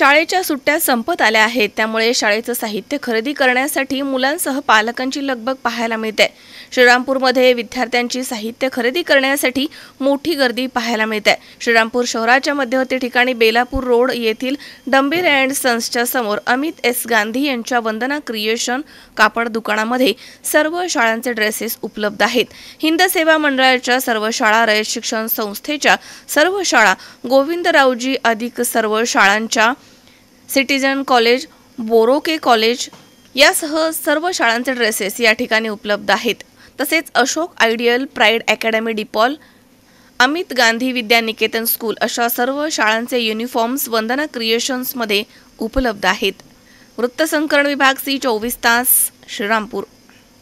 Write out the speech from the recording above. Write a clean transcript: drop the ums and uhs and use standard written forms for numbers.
शाळेच्या सुट्ट्या संपत आल्या आहेत, त्यामुळे शाळेचं साहित्य खरेदी करण्यासाठी मुलांसह पालकांची लगबग पाहायला मिळते। श्रीरामपूरमध्ये विद्यार्थ्यांची साहित्य खरेदी करण्यासाठी मोठी गर्दी पाहायला मिळते। श्रीरामपूर शहराच्या मध्यवर्ती ठिकाणी बेलापूर रोड येथील डंबेर अँड सन्सच्या समोर अमित एस गांधी यांच्या वंदना क्रिएशन कापड दुकानामध्ये सर्व शाळांचे ड्रेसेस उपलब्ध आहेत। हिंद सेवा मंडळाच्या सर्व शाळा, रयत शिक्षण संस्थेच्या सर्व शाळा, गोविंदरावजी अधिक सर्व शाळांच्या सिटीजन कॉलेज, बोरोके कॉलेज यासह सर्व शाळांचे ड्रेसेस या ठिकाणी उपलब्ध आहेत। तसेच Ashok ideal, pride academy DePaul, Amit Gandhi Vidyaniketan school अशा सर्व शाळांचे युनिफॉर्म्स वंदना क्रिएशन्स मध्ये उपलब्ध आहेत। वृत्तसंकलन विभाग सी 24 तास, श्रीरामपूर।